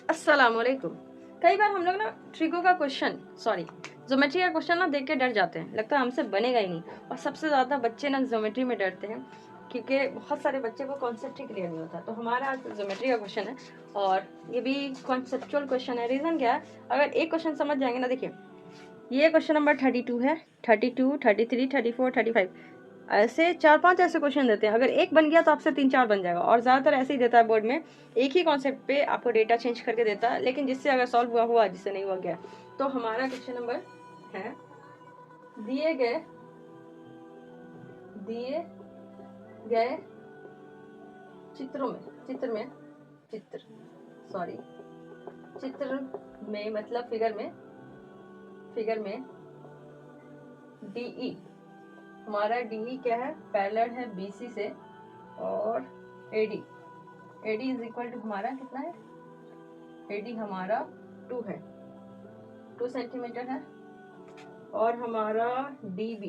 अस्सलामुअलैकुम। कई बार हम लोग ना ट्रिको का क्वेश्चन ज्योमेट्री का क्वेश्चन ना देख के डर जाते हैं, लगता है हमसे बनेगा ही नहीं। और सबसे ज़्यादा बच्चे ना ज्योमेट्री में डरते हैं क्योंकि बहुत सारे बच्चे को कॉन्सेप्ट ही क्लियर नहीं होता। तो हमारा आज ज्योमेट्री का क्वेश्चन है और ये भी कॉन्सेप्चुअल क्वेश्चन है। रीज़न क्या है, अगर एक क्वेश्चन समझ जाएंगे ना, देखिए ये क्वेश्चन नंबर 32 है, 32, 33, 34, 35, ऐसे 4-5 ऐसे क्वेश्चन देते हैं। अगर एक बन गया तो आपसे 3-4 बन जाएगा। और ज़्यादातर ऐसे ही देता है बोर्ड में, एक ही कॉन्सेप्ट पे आपको डेटा चेंज करके देता है, लेकिन जिससे अगर सॉल्व हुआ हुआ, जिससे नहीं हुआ गया। तो हमारा क्वेश्चन नंबर है, दिए गए चित्र में मतलब फिगर में DE, हमारा DE क्या है, पैरेलल है BC से, और AD इज इक्वल टू हमारा कितना है, AD हमारा 2 है, 2 सेंटीमीटर है। और हमारा DB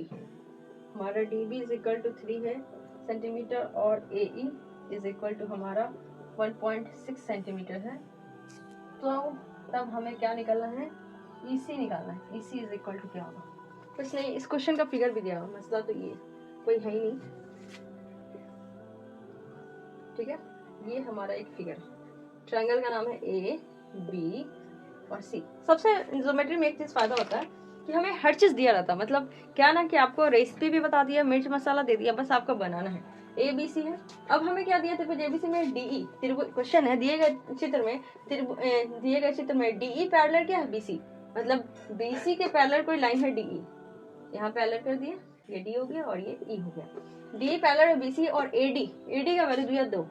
इज इक्वल टू 3 है सेंटीमीटर, और AE इज इक्वल टू हमारा 1.6 सेंटीमीटर है। तो तब हमें क्या निकालना है, EC निकालना है। EC इज इक्वल टू क्या होगा, कुछ नहीं, इस क्वेश्चन का फिगर भी दिया हुआ, मसला तो ये कोई है ही नहीं, ठीक है। ये हमारा एक फिगर है, ट्रायंगल का नाम है AB और C। सबसे ज्योमेट्री में एक चीज फायदा होता है कि हमें हर चीज दिया रहता है, मतलब क्या ना कि आपको रेसिपी भी बता दिया, मिर्च मसाला दे दिया, बस आपको बनाना है। ABC है। अब हमें क्या दिया, त्रिभुज ABC में DE, क्वेश्चन है दिए गए चित्र में DE पैरेलल क्या है, BC, मतलब BC के पैरेलल कोई लाइन है DE, यहाँ पैरेलल कर दिया, ये D हो गया और ये E हो गया। DE पैरेलल है BC और AD का वैल्यू दिया 2,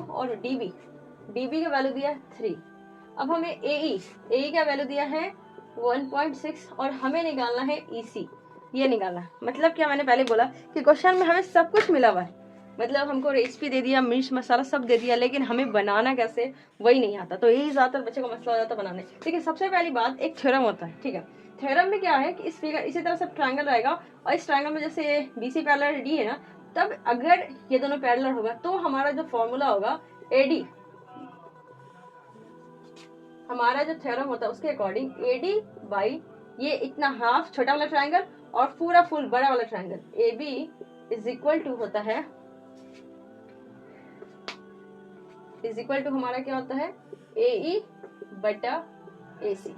और DB का वैल्यू दिया 3। अब हमें AE का वैल्यू दिया है 1.6 और हमें निकालना है EC, ये निकालना है। मतलब क्या, मैंने पहले बोला कि क्वेश्चन में हमें सब कुछ मिला हुआ है, मतलब हमको रेसिपी दे दिया, मिर्च मसाला सब दे दिया, लेकिन हमें बनाना कैसे वही नहीं आता। तो यही ज्यादातर बच्चे को मसला हो जाता है बनाने। ठीक है, सबसे पहली बात एक थ्योरम होता है, ठीक है। थ्योरम में क्या है कि इस फिगर इसी तरह से ट्रायंगल रहेगा, और इस ट्रायंगल में जैसे BC पैरेलल D है ना, तब अगर ये दोनों पैरेलल होगा तो हमारा जो फॉर्मूला होगा AD, हमारा जो थ्योरम होता है उसके अकॉर्डिंग AD बाई ये इतना हाफ छोटा वाला ट्रायंगल और पूरा फुल बड़ा वाला triangle, AB is equal to होता है, हमारा क्या होता है, AE बटा AC,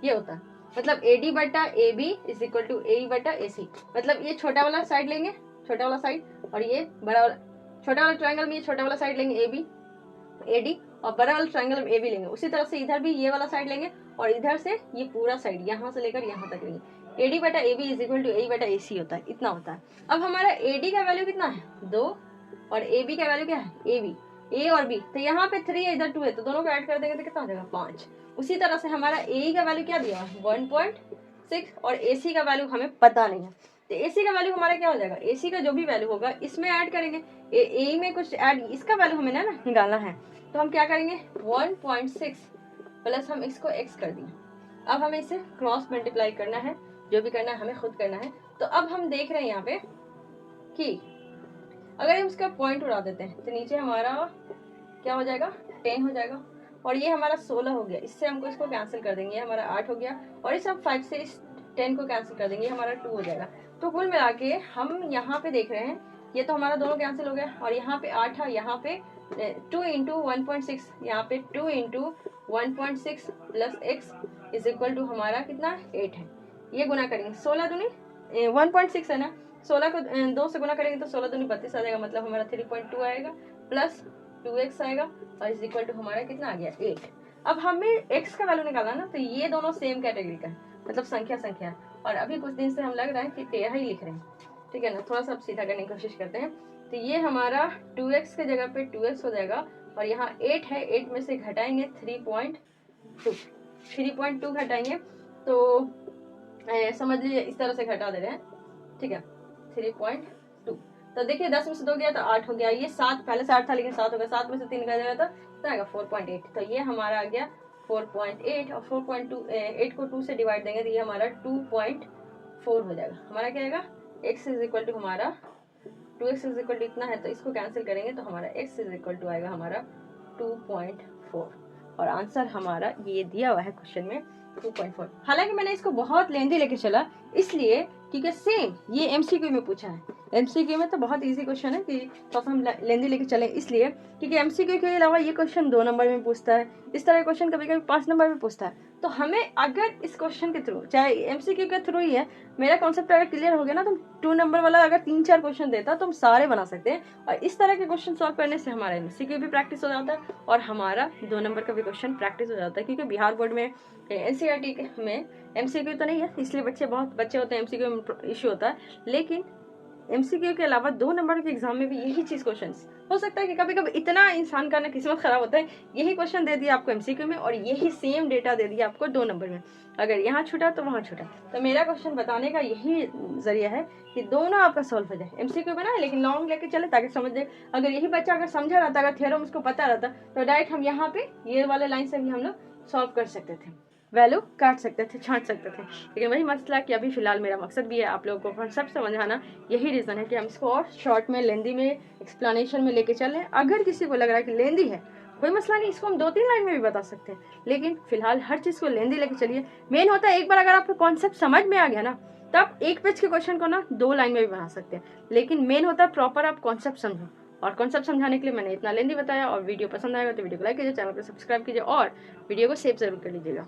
ये होता है। मतलब AD बटा AB is equal to AE बटा AC। मतलब ये छोटा वाला साइड लेंगे, छोटा वाला साइड, और ये बड़ा वाला, छोटा वाला ट्रायंगल में ये छोटा वाला साइड लेंगे AB AD, और बड़ा वाला ट्रायंगल में AB लेंगे। उसी तरह से इधर भी ये वाला साइड लेंगे, और इधर से ये पूरा साइड यहाँ से लेकर यहाँ तक लेंगे। AD बटा AB is equal to AE बटा AC होता है, इतना होता है। अब हमारा AD का वैल्यू कितना है, 2, और AB का वैल्यू क्या है, AB, A और B, तो यहाँ पे 3 है, इधर 2 है, तो दोनों को ऐड कर देंगे तो कितना हो जाएगा, 5। उसी तरह से हमारा AE का वैल्यू क्या दिया, 1.6, और AC का वैल्यू हमें पता नहीं है, तो AC का वैल्यू हमारा क्या हो जाएगा, AC का जो भी वैल्यू होगा इसमें ऐड करेंगे। AE में कुछ ऐड, इसका वैल्यू हमें ना निकालना है, तो हम क्या करेंगे, 1.6 प्लस हम इसको x कर दिए। अब हमें इसे क्रॉस मल्टीप्लाई करना है, जो भी करना है हमें खुद करना है। तो अब हम देख रहे हैं यहाँ पे कि अगर हम इसका पॉइंट उड़ा देते हैं तो नीचे हमारा क्या हो जाएगा, 10 हो जाएगा, और ये हमारा 16 हो गया। इससे हमको इसको कैंसिल कर देंगे, हमारा 8 हो गया, और इस हम 5 से इस 10 को कैंसिल कर देंगे, हमारा 2 हो जाएगा। तो कुल मिला के हम यहाँ पे देख रहे हैं, ये तो हमारा दोनों कैंसिल हो गया, और यहाँ पे 8 है, यहाँ पे 2 इंटू 1.6, यहाँ पे 2 into 1.6 plus x is equal to हमारा कितना, 8 है। ये गुना करेंगे, 16 दूनी 1.6 है ना, 16 को 2 से गुना करेंगे तो 16 दूनी 32 आ जाएगा, मतलब हमारा 3.2 आएगा प्लस 2x आएगा, और इज इक्वल टू हमारा कितना आ गया, 8। अब हमें x का वैल्यू निकालना ना, तो ये दोनों सेम कैटेगरी का है, मतलब संख्या, और अभी कुछ दिन से हम लग रहा है कि टेढ़ा ही लिख रहे हैं, ठीक है ना। थोड़ा सा सीधा करने की कोशिश करते हैं। तो ये हमारा 2x के जगह पे 2x हो जाएगा, और यहाँ 8 है, 8 में से घटाएंगे 3.2 घटाएंगे, तो समझ लीजिए इस तरह से घटा दे रहे हैं, ठीक है, 3.2। तो देखिए 10 में से 2 गया तो 8 हो गया, ये 7, पहले से 8 था लेकिन 7 हो गया, 7 में से 3 गया तो आएगा 4.8। तो ये हमारा आ गया 4.8, और 4.8 को 2 से डिवाइड देंगे तो ये हमारा 2.4 हो जाएगा। हमारा क्या आएगा, x इज इक्वल टू हमारा 2x इज इक्वल टू इतना है, तो इसको कैंसिल करेंगे तो हमारा x इज इक्वल टू आएगा हमारा 2.4। और आंसर हमारा ये दिया हुआ है क्वेश्चन में 2.4। हालांकि मैंने इसको बहुत लेंदी लेके चला, इसलिए क्योंकि सेम ये एमसीक्यू में पूछा है। एमसीक्यू में तो बहुत इजी क्वेश्चन है कि तो हम लेंदी लेके चले, इसलिए क्योंकि एमसीक्यू के अलावा ये क्वेश्चन 2 नंबर में पूछता है, इस तरह क्वेश्चन कभी कभी 5 नंबर में पूछता है। तो हमें अगर इस क्वेश्चन के थ्रू, चाहे एमसीक्यू के थ्रू ही है, मेरा कॉन्सेप्ट अगर क्लियर हो गया ना, तो 2 नंबर वाला अगर 3-4 क्वेश्चन देता तो हम सारे बना सकते हैं। और इस तरह के क्वेश्चन सॉल्व करने से हमारा एमसीक्यू भी प्रैक्टिस हो जाता है और हमारा 2 नंबर का भी क्वेश्चन प्रैक्टिस हो जाता है। क्योंकि बिहार बोर्ड में एनसीईआरटी में एमसीक्यू तो नहीं है, इसलिए बहुत बच्चे होते हैं एमसीक्यू में इश्यू होता है, लेकिन एमसीक्यू के अलावा 2 नंबर के एग्जाम में भी यही चीज क्वेश्चन हो सकता है कि कभी कभी इतना इंसान का ना किस्मत खराब होता है, यही क्वेश्चन दे दिया आपको एमसीक्यू में और यही सेम डेटा दे दिया आपको 2 नंबर में, अगर यहाँ छूटा तो वहाँ छूटा। तो मेरा क्वेश्चन बताने का यही जरिया है कि दोनों आपका सॉल्व हो जाए, एमसीक्यू में ना लेकिन लॉन्ग लेके चले ताकि समझ जाए। अगर यही बच्चा अगर समझा रहता, अगर थ्योरम उसको पता रहता, तो डायरेक्ट हम यहाँ पे ये वाले लाइन से भी हम लोग सॉल्व कर सकते थे, वैल्यू काट सकते थे, छांट सकते थे। लेकिन वही मसला कि अभी फिलहाल मेरा मकसद भी है आप लोगों को कॉन्सेप्ट समझाना, यही रीज़न है कि हम इसको और शॉर्ट में, लेंदी में, एक्सप्लेनेशन में लेके चलें। अगर किसी को लग रहा है कि लेंदी है, कोई मसला नहीं, इसको हम 2-3 लाइन में भी बता सकते हैं, लेकिन फिलहाल हर चीज़ को लेंदी लेके चलिए। मेन होता है एक बार अगर आपको कॉन्सेप्ट समझ में आ गया ना, तब एक पेज के क्वेश्चन को ना 2 लाइन में भी बना सकते हैं, लेकिन मेन होता है प्रॉपर आप कॉन्सेप्ट समझो। और कॉन्सेप्ट समझाने के लिए मैंने इतना लेंदी बताया। और वीडियो पसंद आएगा तो वीडियो को लाइक कीजिए, चैनल को सब्सक्राइब कीजिए और वीडियो को सेव जरूर कर लीजिएगा।